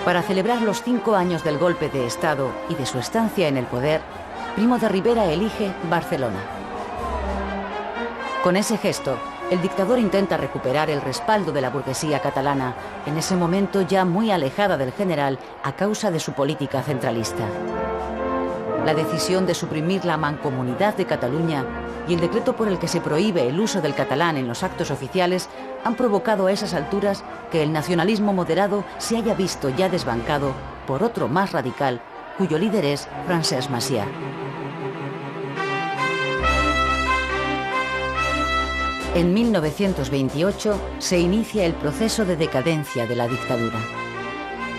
Para celebrar los 5 años del golpe de Estado y de su estancia en el poder, Primo de Rivera elige Barcelona. Con ese gesto, el dictador intenta recuperar el respaldo de la burguesía catalana, en ese momento ya muy alejada del general a causa de su política centralista. La decisión de suprimir la Mancomunidad de Cataluña y el decreto por el que se prohíbe el uso del catalán en los actos oficiales han provocado a esas alturas que el nacionalismo moderado se haya visto ya desbancado por otro más radical, cuyo líder es Francesc Macià. En 1928 se inicia el proceso de decadencia de la dictadura.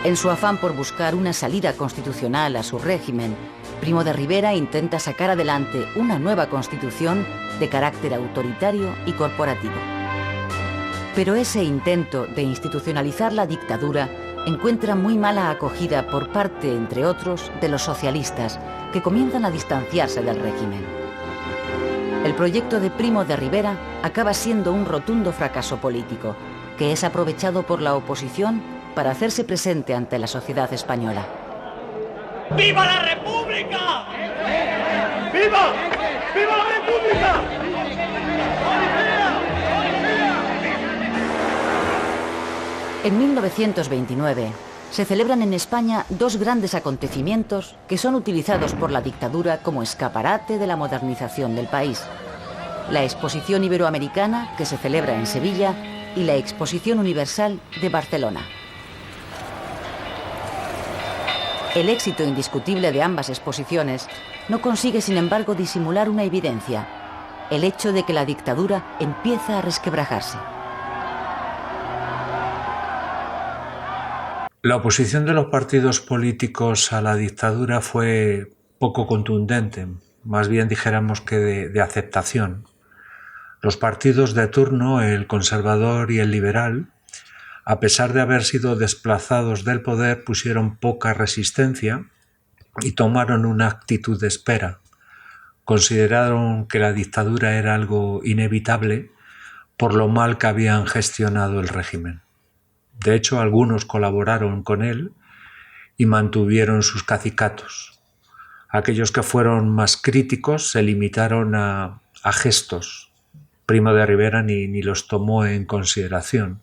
En su afán por buscar una salida constitucional a su régimen, Primo de Rivera intenta sacar adelante una nueva constitución de carácter autoritario y corporativo. Pero ese intento de institucionalizar la dictadura encuentra muy mala acogida por parte, entre otros, de los socialistas, que comienzan a distanciarse del régimen. El proyecto de Primo de Rivera acaba siendo un rotundo fracaso político, que es aprovechado por la oposición para hacerse presente ante la sociedad española. ¡Viva la República! ¡Viva! ¡Viva la República! En 1929 se celebran en España 2 grandes acontecimientos que son utilizados por la dictadura como escaparate de la modernización del país. La Exposición Iberoamericana, que se celebra en Sevilla, y la Exposición Universal de Barcelona. El éxito indiscutible de ambas exposiciones no consigue, sin embargo, disimular una evidencia: el hecho de que la dictadura empieza a resquebrajarse. La oposición de los partidos políticos a la dictadura fue poco contundente, más bien dijéramos que de aceptación. Los partidos de turno, el conservador y el liberal, a pesar de haber sido desplazados del poder, pusieron poca resistencia y tomaron una actitud de espera. Consideraron que la dictadura era algo inevitable por lo mal que habían gestionado el régimen. De hecho, algunos colaboraron con él y mantuvieron sus cacicatos. Aquellos que fueron más críticos se limitaron a gestos. Primo de Rivera ni los tomó en consideración.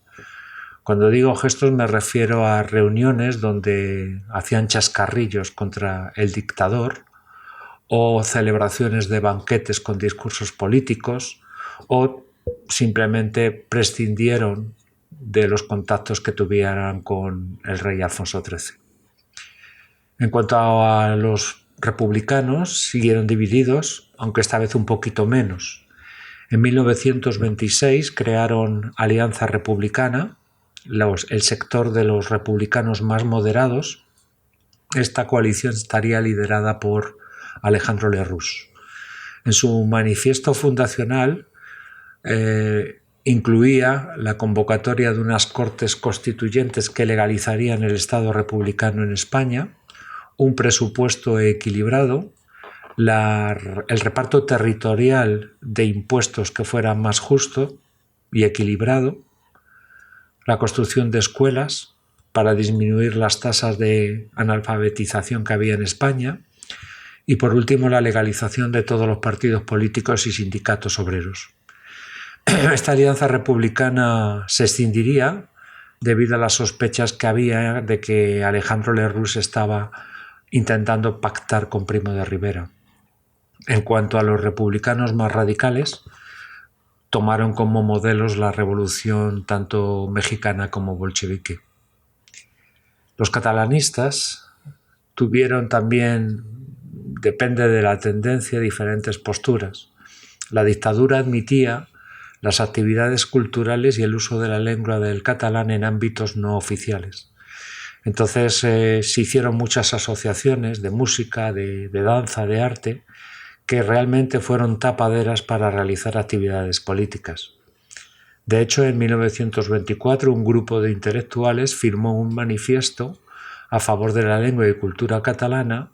Cuando digo gestos me refiero a reuniones donde hacían chascarrillos contra el dictador, o celebraciones de banquetes con discursos políticos, o simplemente prescindieron de los contactos que tuvieran con el rey Alfonso XIII. En cuanto a los republicanos, siguieron divididos, aunque esta vez un poquito menos. En 1926 crearon Alianza Republicana, el sector de los republicanos más moderados. Esta coalición estaría liderada por Alejandro Lerroux. En su manifiesto fundacional incluía la convocatoria de unas cortes constituyentes que legalizarían el Estado republicano en España, un presupuesto equilibrado, el reparto territorial de impuestos que fuera más justo y equilibrado, la construcción de escuelas para disminuir las tasas de analfabetización que había en España y, por último, la legalización de todos los partidos políticos y sindicatos obreros. Esta alianza republicana se escindiría debido a las sospechas que había de que Alejandro Lerroux estaba intentando pactar con Primo de Rivera. En cuanto a los republicanos más radicales, tomaron como modelos la revolución tanto mexicana como bolchevique. Los catalanistas tuvieron también, depende de la tendencia, diferentes posturas. La dictadura admitía las actividades culturales y el uso de la lengua del catalán en ámbitos no oficiales. Entonces se hicieron muchas asociaciones de música, de danza, de arte, que realmente fueron tapaderas para realizar actividades políticas. De hecho, en 1924 un grupo de intelectuales firmó un manifiesto a favor de la lengua y cultura catalana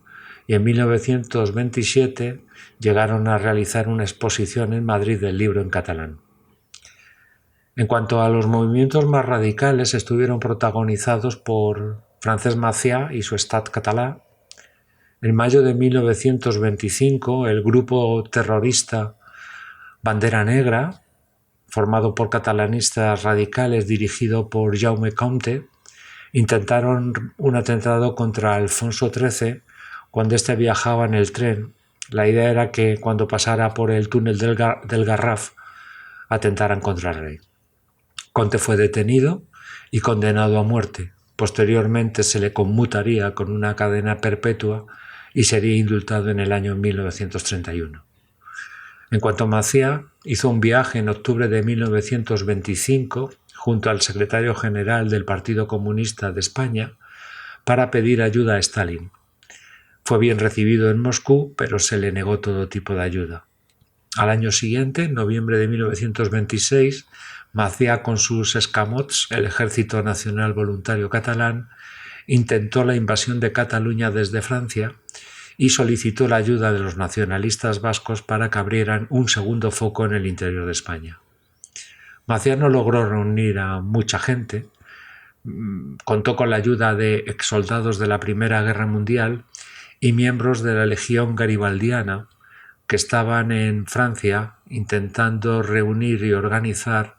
y en 1927 llegaron a realizar una exposición en Madrid del libro en catalán. En cuanto a los movimientos más radicales, estuvieron protagonizados por Francesc Macià y su Estat català. En mayo de 1925, el grupo terrorista Bandera Negra, formado por catalanistas radicales dirigido por Jaume Comte, intentaron un atentado contra Alfonso XIII cuando éste viajaba en el tren. La idea era que cuando pasara por el túnel del Garraf atentaran contra el rey. Comte fue detenido y condenado a muerte. Posteriormente se le conmutaría con una cadena perpetua y sería indultado en el año 1931. En cuanto a Macià, hizo un viaje en octubre de 1925 junto al secretario general del Partido Comunista de España para pedir ayuda a Stalin. Fue bien recibido en Moscú, pero se le negó todo tipo de ayuda. Al año siguiente, en noviembre de 1926, Macià con sus escamots, el Ejército Nacional Voluntario Catalán, intentó la invasión de Cataluña desde Francia y solicitó la ayuda de los nacionalistas vascos para que abrieran un segundo foco en el interior de España. Macià no logró reunir a mucha gente, contó con la ayuda de exsoldados de la Primera Guerra Mundial y miembros de la Legión Garibaldiana que estaban en Francia intentando reunir y organizar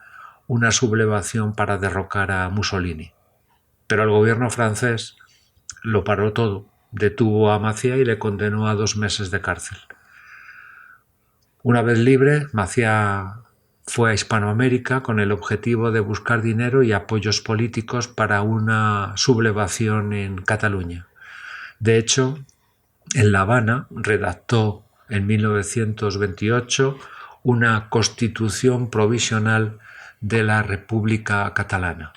una sublevación para derrocar a Mussolini. Pero el gobierno francés lo paró todo, detuvo a Macià y le condenó a 2 meses de cárcel. Una vez libre, Macià fue a Hispanoamérica con el objetivo de buscar dinero y apoyos políticos para una sublevación en Cataluña. De hecho, en La Habana redactó en 1928 una constitución provisional de la República Catalana.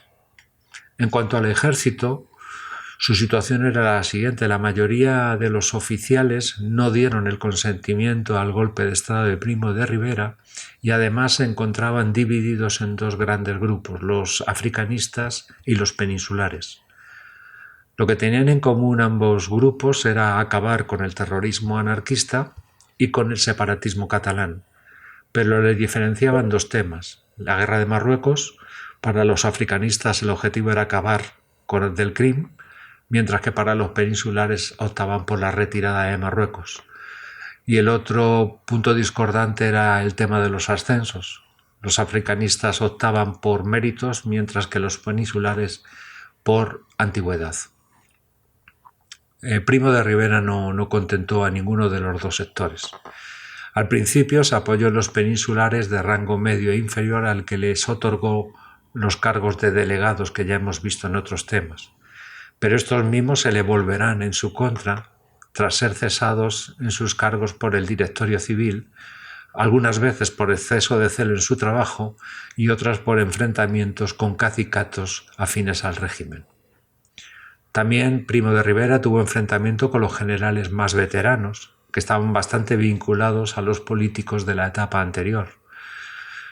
En cuanto al ejército, su situación era la siguiente. La mayoría de los oficiales no dieron el consentimiento al golpe de estado de Primo de Rivera y además se encontraban divididos en 2 grandes grupos, los africanistas y los peninsulares. Lo que tenían en común ambos grupos era acabar con el terrorismo anarquista y con el separatismo catalán, pero le diferenciaban 2 temas. La guerra de Marruecos, para los africanistas el objetivo era acabar con el del Crim, mientras que para los peninsulares optaban por la retirada de Marruecos. Y el otro punto discordante era el tema de los ascensos. Los africanistas optaban por méritos, mientras que los peninsulares por antigüedad. Primo de Rivera no contentó a ninguno de los 2 sectores. Al principio se apoyó en los peninsulares de rango medio e inferior al que les otorgó los cargos de delegados que ya hemos visto en otros temas. Pero estos mismos se le volverán en su contra tras ser cesados en sus cargos por el Directorio Civil, algunas veces por exceso de celo en su trabajo y otras por enfrentamientos con cacicatos afines al régimen. También Primo de Rivera tuvo enfrentamiento con los generales más veteranos, que estaban bastante vinculados a los políticos de la etapa anterior.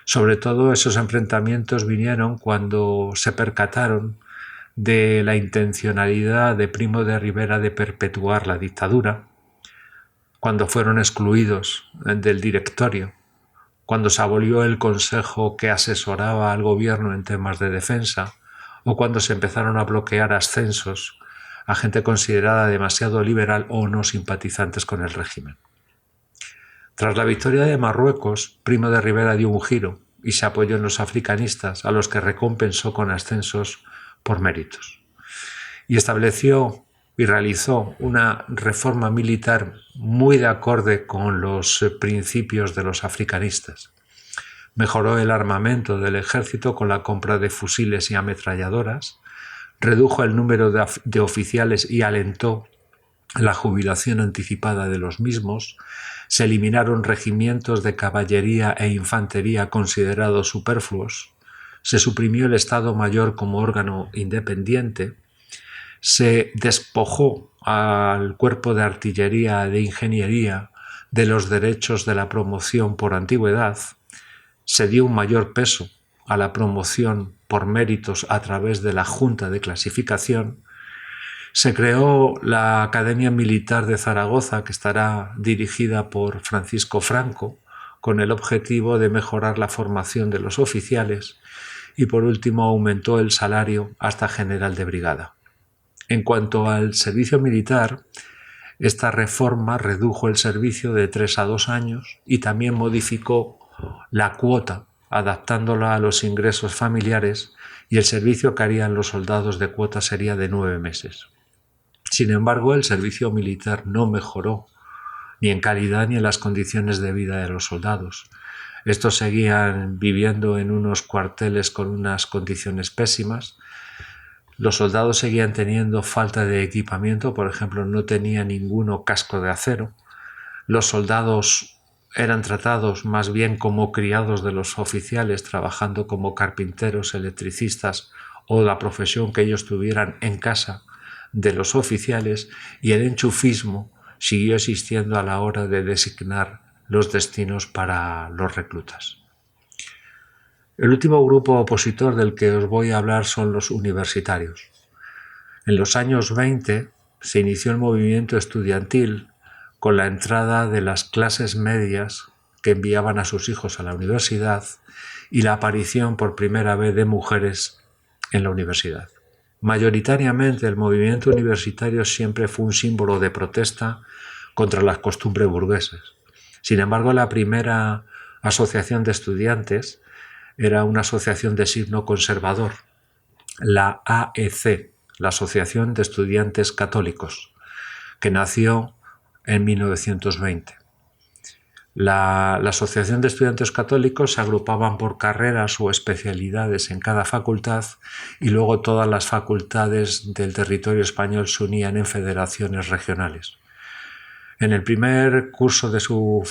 Sobre todo esos enfrentamientos vinieron cuando se percataron de la intencionalidad de Primo de Rivera de perpetuar la dictadura, cuando fueron excluidos del directorio, cuando se abolió el consejo que asesoraba al gobierno en temas de defensa, o cuando se empezaron a bloquear ascensos a gente considerada demasiado liberal o no simpatizantes con el régimen. Tras la victoria de Marruecos, Primo de Rivera dio un giro y se apoyó en los africanistas, a los que recompensó con ascensos por méritos. Y estableció y realizó una reforma militar muy de acorde con los principios de los africanistas. Mejoró el armamento del ejército con la compra de fusiles y ametralladoras, redujo el número de oficiales y alentó la jubilación anticipada de los mismos, se eliminaron regimientos de caballería e infantería considerados superfluos, se suprimió el Estado Mayor como órgano independiente, se despojó al cuerpo de artillería e de ingeniería de los derechos de la promoción por antigüedad, se dio un mayor peso a la promoción por méritos a través de la Junta de Clasificación, se creó la Academia Militar de Zaragoza, que estará dirigida por Francisco Franco, con el objetivo de mejorar la formación de los oficiales, y por último aumentó el salario hasta general de brigada. En cuanto al servicio militar, esta reforma redujo el servicio de 3 a 2 años y también modificó la cuota, adaptándola a los ingresos familiares, y el servicio que harían los soldados de cuota sería de 9 meses. Sin embargo, el servicio militar no mejoró ni en calidad ni en las condiciones de vida de los soldados. Estos seguían viviendo en unos cuarteles con unas condiciones pésimas. Los soldados seguían teniendo falta de equipamiento, por ejemplo, no tenía ninguno casco de acero. Los soldados eran tratados más bien como criados de los oficiales, trabajando como carpinteros, electricistas o la profesión que ellos tuvieran en casa de los oficiales, y el enchufismo siguió existiendo a la hora de designar los destinos para los reclutas. El último grupo opositor del que os voy a hablar son los universitarios. En los años 20 se inició el movimiento estudiantil con la entrada de las clases medias que enviaban a sus hijos a la universidad y la aparición por primera vez de mujeres en la universidad. Mayoritariamente el movimiento universitario siempre fue un símbolo de protesta contra las costumbres burguesas. Sin embargo, la primera asociación de estudiantes era una asociación de signo conservador, la AEC, la Asociación de Estudiantes Católicos, que nació en 1920. La Asociación de Estudiantes Católicos se agrupaban por carreras o especialidades en cada facultad, y luego todas las facultades del territorio español se unían en federaciones regionales. En el primer curso de su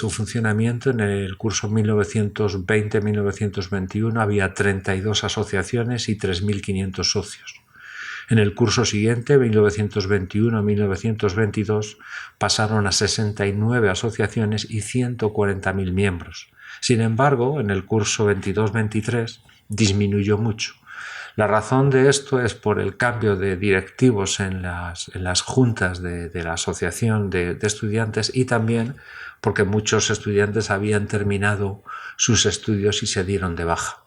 funcionamiento, en el curso 1920-1921, había 32 asociaciones y 3.500 socios. En el curso siguiente, 1921-1922, pasaron a 69 asociaciones y 140.000 miembros. Sin embargo, en el curso 22-23 disminuyó mucho. La razón de esto es por el cambio de directivos en las juntas de la asociación de estudiantes, y también porque muchos estudiantes habían terminado sus estudios y se dieron de baja.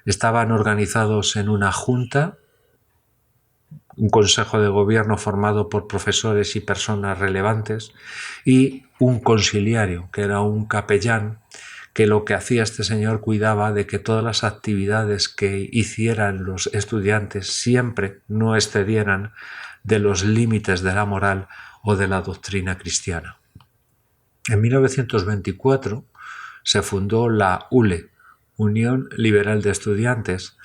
Estaban organizados en una junta, un consejo de gobierno formado por profesores y personas relevantes, y un consiliario, que era un capellán, que lo que hacía este señor cuidaba de que todas las actividades que hicieran los estudiantes siempre no excedieran de los límites de la moral o de la doctrina cristiana. En 1924 se fundó la ULE, Unión Liberal de Estudiantes,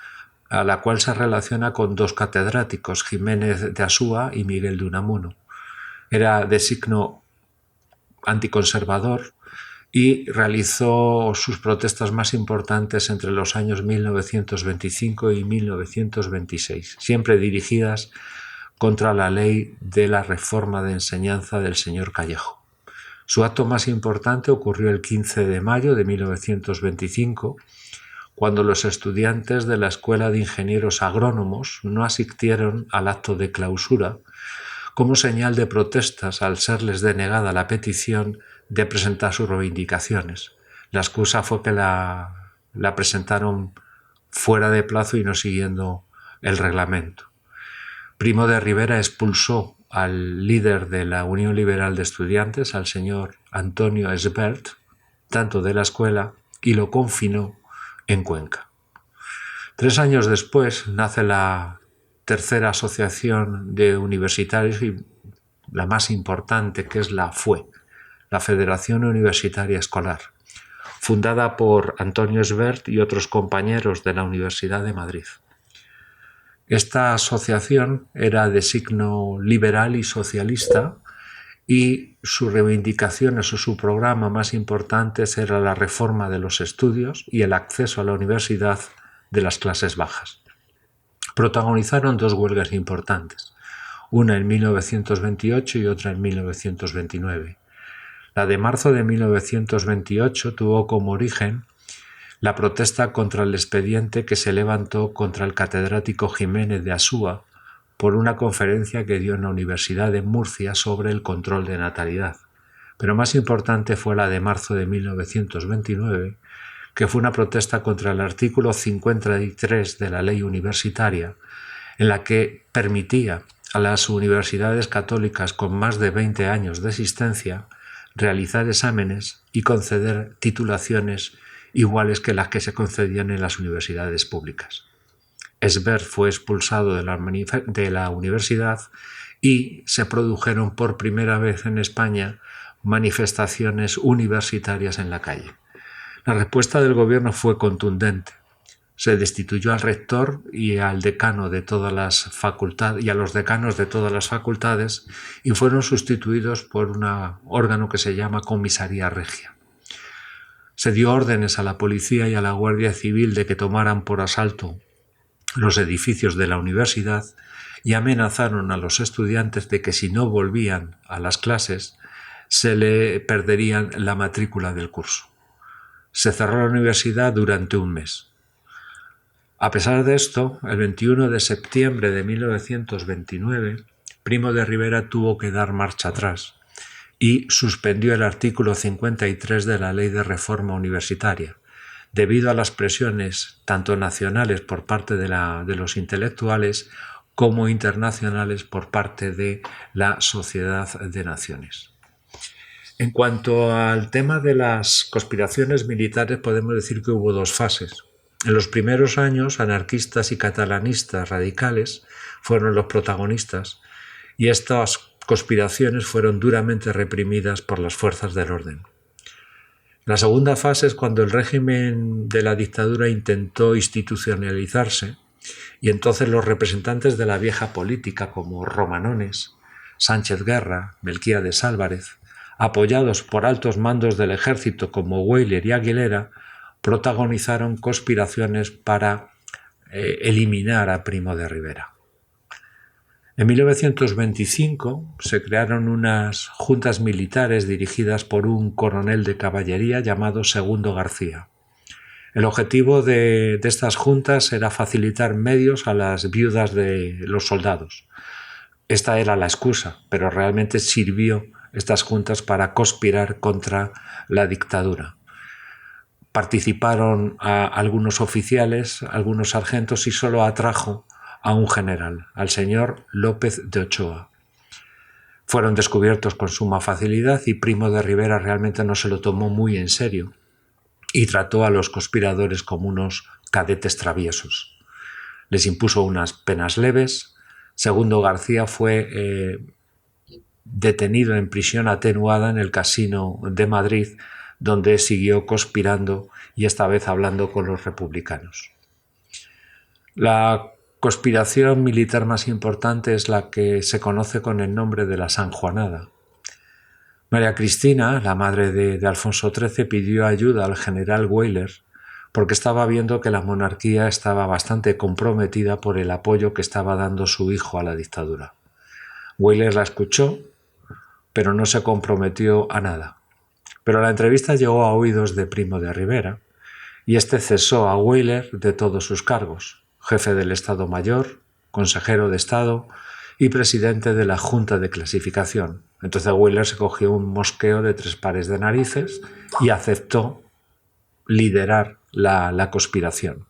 a la cual se relaciona con dos catedráticos, Jiménez de Asúa y Miguel de Unamuno. Era de signo anticonservador y realizó sus protestas más importantes entre los años 1925 y 1926, siempre dirigidas contra la ley de la reforma de enseñanza del señor Callejo. Su acto más importante ocurrió el 15 de mayo de 1925, cuando los estudiantes de la Escuela de Ingenieros Agrónomos no asistieron al acto de clausura como señal de protestas al serles denegada la petición de presentar sus reivindicaciones. La excusa fue que la presentaron fuera de plazo y no siguiendo el reglamento. Primo de Rivera expulsó al líder de la Unión Liberal de Estudiantes, al señor Antonio Esbert, tanto de la escuela, y lo confinó en Cuenca. 3 años después nace la tercera asociación de universitarios y la más importante, que es la FUE, la Federación Universitaria Escolar, fundada por Antonio Esbert y otros compañeros de la Universidad de Madrid. Esta asociación era de signo liberal y socialista, y sus reivindicaciones o su programa más importantes era la reforma de los estudios y el acceso a la universidad de las clases bajas. Protagonizaron 2 huelgas importantes, una en 1928 y otra en 1929. La de marzo de 1928 tuvo como origen la protesta contra el expediente que se levantó contra el catedrático Jiménez de Asúa por una conferencia que dio en la Universidad de Murcia sobre el control de natalidad. Pero más importante fue la de marzo de 1929, que fue una protesta contra el artículo 53 de la ley universitaria, en la que permitía a las universidades católicas con más de 20 años de existencia realizar exámenes y conceder titulaciones iguales que las que se concedían en las universidades públicas. Esbert fue expulsado de la universidad y se produjeron por primera vez en España manifestaciones universitarias en la calle. La respuesta del gobierno fue contundente. Se destituyó al rector y al decano de todas las facultades y a los decanos de todas las facultades y fueron sustituidos por un órgano que se llama Comisaría Regia. Se dio órdenes a la policía y a la Guardia Civil de que tomaran por asalto los edificios de la universidad y amenazaron a los estudiantes de que si no volvían a las clases se le perderían la matrícula del curso. Se cerró la universidad durante un mes. A pesar de esto, el 21 de septiembre de 1929, Primo de Rivera tuvo que dar marcha atrás y suspendió el artículo 53 de la Ley de Reforma Universitaria, debido a las presiones tanto nacionales por parte de los intelectuales como internacionales por parte de la Sociedad de Naciones. En cuanto al tema de las conspiraciones militares, podemos decir que hubo dos fases. En los primeros años, anarquistas y catalanistas radicales fueron los protagonistas y estas conspiraciones fueron duramente reprimidas por las fuerzas del orden. La segunda fase es cuando el régimen de la dictadura intentó institucionalizarse y entonces los representantes de la vieja política como Romanones, Sánchez Guerra, Melquíades Álvarez, apoyados por altos mandos del ejército como Weyler y Aguilera, protagonizaron conspiraciones para eliminar a Primo de Rivera. En 1925 se crearon unas juntas militares dirigidas por un coronel de caballería llamado Segundo García. El objetivo de estas juntas era facilitar medios a las viudas de los soldados. Esta era la excusa, pero realmente sirvió estas juntas para conspirar contra la dictadura. Participaron a algunos oficiales, algunos sargentos y solo atrajo a un general, al señor López de Ochoa. Fueron descubiertos con suma facilidad y Primo de Rivera realmente no se lo tomó muy en serio y trató a los conspiradores como unos cadetes traviesos. Les impuso unas penas leves. Segundo García fue detenido en prisión atenuada en el Casino de Madrid, donde siguió conspirando y esta vez hablando con los republicanos. La conspiración militar más importante es la que se conoce con el nombre de la Sanjuanada. María Cristina, la madre de Alfonso XIII, pidió ayuda al general Weyler porque estaba viendo que la monarquía estaba bastante comprometida por el apoyo que estaba dando su hijo a la dictadura. Weyler la escuchó, pero no se comprometió a nada. Pero la entrevista llegó a oídos de Primo de Rivera y este cesó a Weyler de todos sus cargos: jefe del Estado Mayor, consejero de Estado y presidente de la Junta de Clasificación. Entonces Weyler se cogió un mosqueo de 3 pares de narices y aceptó liderar la conspiración.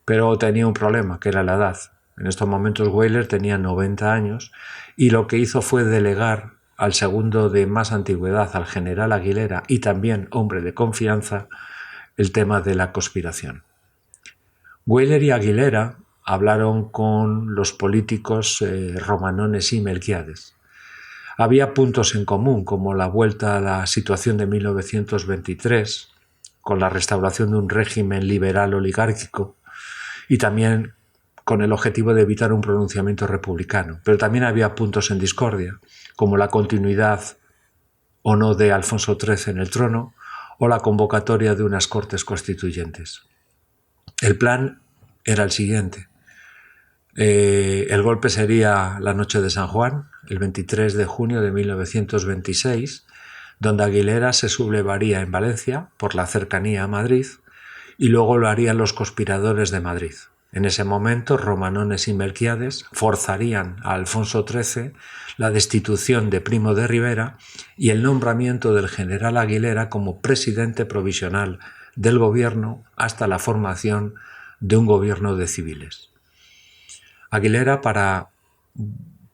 Pero tenía un problema, que era la edad. En estos momentos Weyler tenía 90 años y lo que hizo fue delegar al segundo de más antigüedad, al general Aguilera, y también hombre de confianza, el tema de la conspiración. Weyler y Aguilera hablaron con los políticos Romanones y Melquíades. Había puntos en común, como la vuelta a la situación de 1923, con la restauración de un régimen liberal oligárquico, y también con el objetivo de evitar un pronunciamiento republicano. Pero también había puntos en discordia, como la continuidad o no de Alfonso XIII en el trono o la convocatoria de unas Cortes Constituyentes. El plan era el siguiente. El golpe sería la noche de San Juan, el 23 de junio de 1926, donde Aguilera se sublevaría en Valencia por la cercanía a Madrid y luego lo harían los conspiradores de Madrid. En ese momento, Romanones y Melquíades forzarían a Alfonso XIII la destitución de Primo de Rivera y el nombramiento del general Aguilera como presidente provisional del gobierno hasta la formación de un gobierno de civiles. Aguilera, para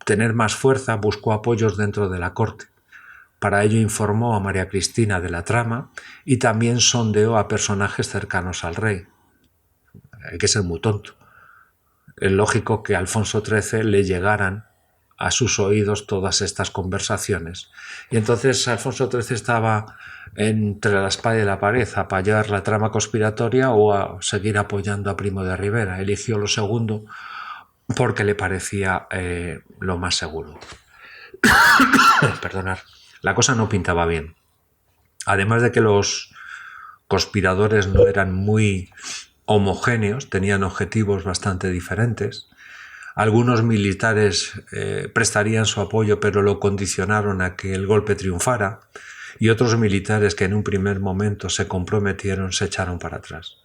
tener más fuerza, buscó apoyos dentro de la corte. Para ello informó a María Cristina de la trama y también sondeó a personajes cercanos al rey. Hay que ser muy tonto. Es lógico que a Alfonso XIII le llegaran a sus oídos todas estas conversaciones. Y entonces Alfonso XIII estaba entre la espada y la pared, a apoyar la trama conspiratoria o a seguir apoyando a Primo de Rivera. Eligió lo segundo porque le parecía lo más seguro. Perdonad. La cosa no pintaba bien. Además de que los conspiradores no eran muy homogéneos, tenían objetivos bastante diferentes. Algunos militares prestarían su apoyo, pero lo condicionaron a que el golpe triunfara, y otros militares que en un primer momento se comprometieron se echaron para atrás.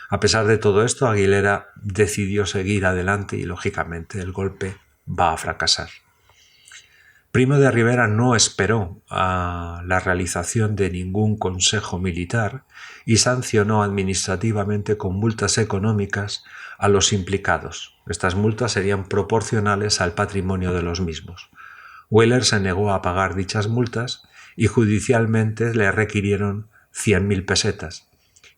A pesar de todo esto, Aguilera decidió seguir adelante y, lógicamente, el golpe va a fracasar. Primo de Rivera no esperó a la realización de ningún consejo militar y sancionó administrativamente con multas económicas a los implicados. Estas multas serían proporcionales al patrimonio de los mismos. Weyler se negó a pagar dichas multas y judicialmente le requirieron 100.000 pesetas,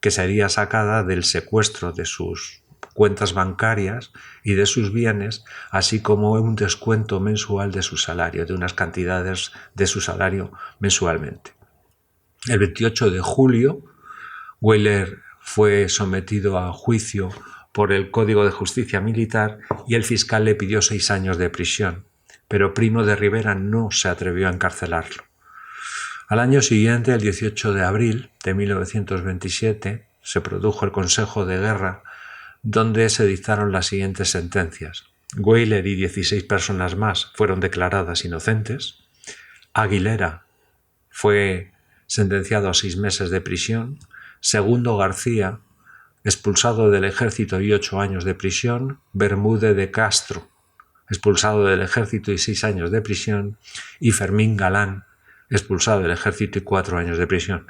que sería sacada del secuestro de sus cuentas bancarias y de sus bienes, así como un descuento mensual de su salario, de unas cantidades de su salario mensualmente. El 28 de julio, Weyler fue sometido a juicio por el Código de Justicia Militar y el fiscal le pidió 6 años de prisión, pero Primo de Rivera no se atrevió a encarcelarlo. Al año siguiente, el 18 de abril de 1927, se produjo el Consejo de Guerra, donde se dictaron las siguientes sentencias. Weyler y 16 personas más fueron declaradas inocentes. Aguilera fue sentenciado a 6 meses de prisión. Segundo García, expulsado del ejército y 8 años de prisión. Bermúdez de Castro, expulsado del ejército y 6 años de prisión. Y Fermín Galán, expulsado del ejército y 4 años de prisión.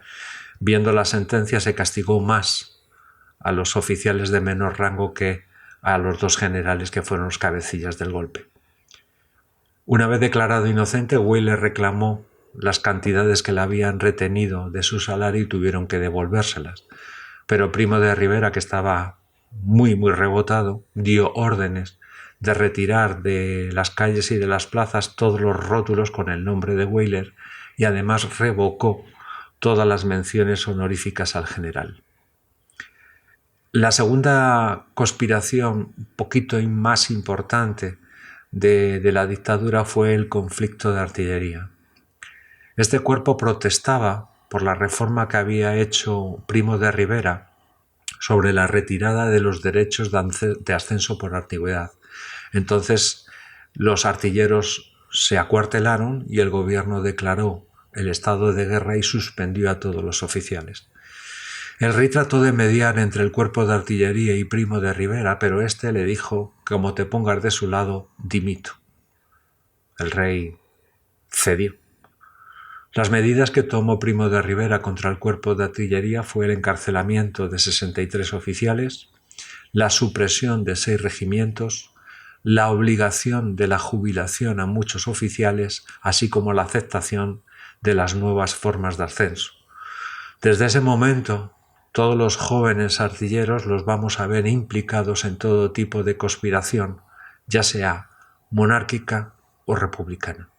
Viendo la sentencia, se castigó más a los oficiales de menor rango que a los 2 generales que fueron los cabecillas del golpe. Una vez declarado inocente, Weyler reclamó las cantidades que le habían retenido de su salario y tuvieron que devolvérselas. Pero Primo de Rivera, que estaba muy rebotado, dio órdenes de retirar de las calles y de las plazas todos los rótulos con el nombre de Weyler y además revocó todas las menciones honoríficas al general. La segunda conspiración, un poquito más importante de la dictadura, fue el conflicto de artillería. Este cuerpo protestaba por la reforma que había hecho Primo de Rivera sobre la retirada de los derechos de ascenso por antigüedad. Entonces, los artilleros se acuartelaron y el gobierno declaró el estado de guerra y suspendió a todos los oficiales. El rey trató de mediar entre el cuerpo de artillería y Primo de Rivera, pero éste le dijo: como te pongas de su lado, dimito. El rey cedió. Las medidas que tomó Primo de Rivera contra el cuerpo de artillería fue el encarcelamiento de 63 oficiales, la supresión de 6 regimientos, la obligación de la jubilación a muchos oficiales, así como la aceptación de las nuevas formas de ascenso. Desde ese momento, todos los jóvenes artilleros los vamos a ver implicados en todo tipo de conspiración, ya sea monárquica o republicana.